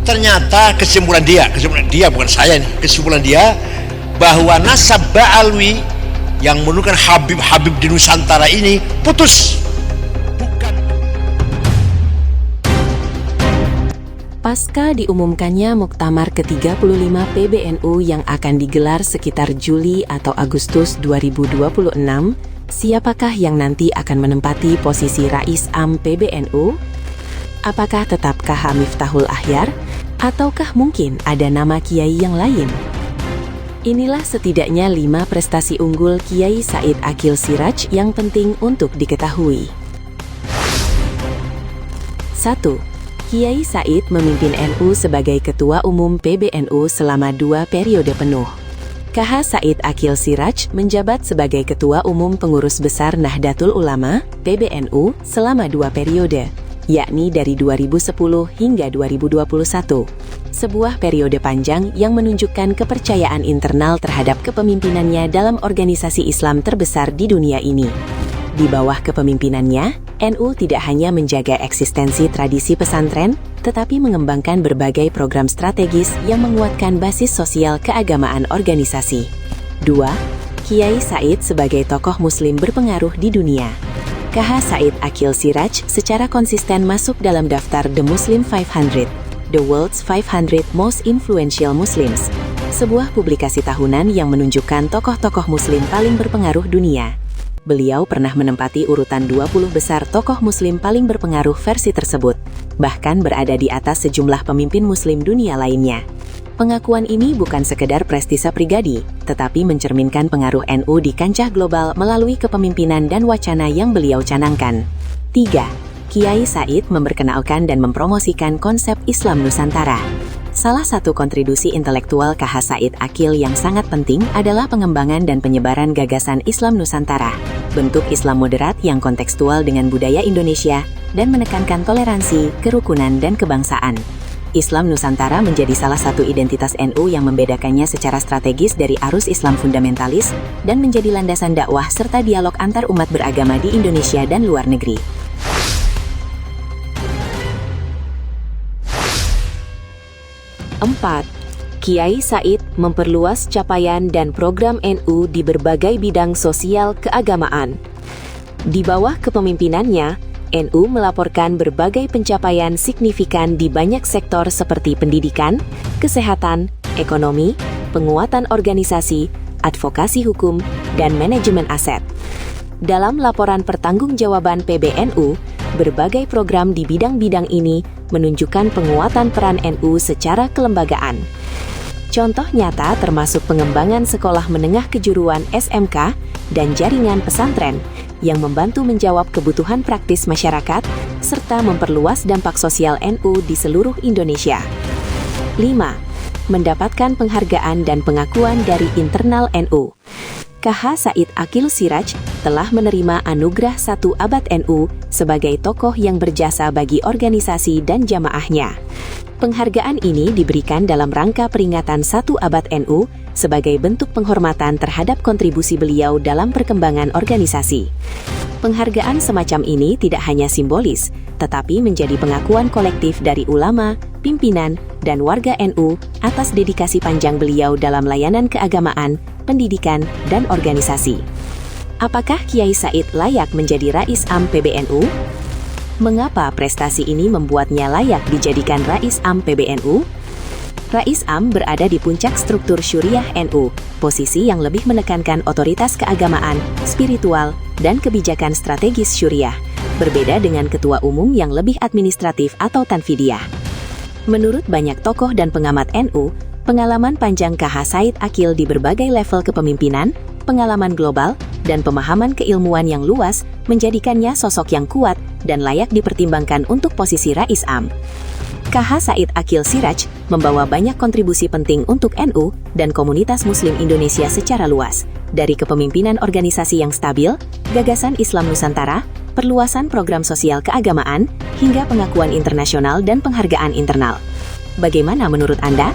Ternyata kesimpulan dia bukan saya nih, kesimpulan dia bahwa nasab Ba'alwi yang menurunkan Habib di Nusantara ini putus. Pasca diumumkannya Muktamar ke-35 PBNU yang akan digelar sekitar Juli atau Agustus 2026, siapakah yang nanti akan menempati posisi Rais Am PBNU? Apakah tetap KH Miftahul Ahyar? Ataukah mungkin ada nama kiai yang lain? Inilah setidaknya 5 prestasi unggul Kiai Said Aqil Siraj yang penting untuk diketahui. 1. Kiai Said memimpin NU sebagai Ketua Umum PBNU selama 2 periode penuh. KH Said Aqil Siraj menjabat sebagai Ketua Umum Pengurus Besar Nahdlatul Ulama PBNU selama 2 periode, yakni dari 2010 hingga 2021. Sebuah periode panjang yang menunjukkan kepercayaan internal terhadap kepemimpinannya dalam organisasi Islam terbesar di dunia ini. Di bawah kepemimpinannya, NU tidak hanya menjaga eksistensi tradisi pesantren, tetapi mengembangkan berbagai program strategis yang menguatkan basis sosial keagamaan organisasi. 2. Kiai Said sebagai tokoh muslim berpengaruh di dunia. KH Said Aqil Siraj secara konsisten masuk dalam daftar The Muslim 500, The World's 500 Most Influential Muslims, sebuah publikasi tahunan yang menunjukkan tokoh-tokoh muslim paling berpengaruh dunia. Beliau pernah menempati urutan 20 besar tokoh muslim paling berpengaruh versi tersebut, bahkan berada di atas sejumlah pemimpin muslim dunia lainnya. Pengakuan ini bukan sekedar prestise pribadi, tetapi mencerminkan pengaruh NU di kancah global melalui kepemimpinan dan wacana yang beliau canangkan. 3. Kiai Said memperkenalkan dan mempromosikan konsep Islam Nusantara. Salah satu kontribusi intelektual KH Said Aqil yang sangat penting adalah pengembangan dan penyebaran gagasan Islam Nusantara, bentuk Islam moderat yang kontekstual dengan budaya Indonesia dan menekankan toleransi, kerukunan, dan kebangsaan. Islam Nusantara menjadi salah satu identitas NU yang membedakannya secara strategis dari arus Islam fundamentalis dan menjadi landasan dakwah serta dialog antar umat beragama di Indonesia dan luar negeri. 4. Kiai Said memperluas capaian dan program NU di berbagai bidang sosial keagamaan. Di bawah kepemimpinannya, NU melaporkan berbagai pencapaian signifikan di banyak sektor seperti pendidikan, kesehatan, ekonomi, penguatan organisasi, advokasi hukum, dan manajemen aset. Dalam laporan pertanggungjawaban PBNU, berbagai program di bidang-bidang ini menunjukkan penguatan peran NU secara kelembagaan. Contoh nyata termasuk pengembangan sekolah menengah kejuruan SMK dan jaringan pesantren yang membantu menjawab kebutuhan praktis masyarakat serta memperluas dampak sosial NU di seluruh Indonesia. 5. Mendapatkan penghargaan dan pengakuan dari internal NU. KH Said Aqil Siraj telah menerima anugerah 1 abad NU sebagai tokoh yang berjasa bagi organisasi dan jamaahnya. Penghargaan ini diberikan dalam rangka peringatan 1 abad NU sebagai bentuk penghormatan terhadap kontribusi beliau dalam perkembangan organisasi. Penghargaan semacam ini tidak hanya simbolis, tetapi menjadi pengakuan kolektif dari ulama, pimpinan, dan warga NU atas dedikasi panjang beliau dalam layanan keagamaan, pendidikan, dan organisasi. Apakah Kiai Said layak menjadi Rais Am PBNU? Mengapa prestasi ini membuatnya layak dijadikan Rais Am PBNU? Rais Am berada di puncak struktur Syuriah NU, posisi yang lebih menekankan otoritas keagamaan, spiritual, dan kebijakan strategis Syuriah, berbeda dengan ketua umum yang lebih administratif atau tanfidiyah. Menurut banyak tokoh dan pengamat NU, pengalaman panjang KH Said Aqil di berbagai level kepemimpinan, pengalaman global, dan pemahaman keilmuan yang luas menjadikannya sosok yang kuat dan layak dipertimbangkan untuk posisi Rais Am. KH Said Aqil Siraj membawa banyak kontribusi penting untuk NU dan komunitas Muslim Indonesia secara luas, dari kepemimpinan organisasi yang stabil, gagasan Islam Nusantara, perluasan program sosial keagamaan, hingga pengakuan internasional dan penghargaan internal. Bagaimana menurut Anda?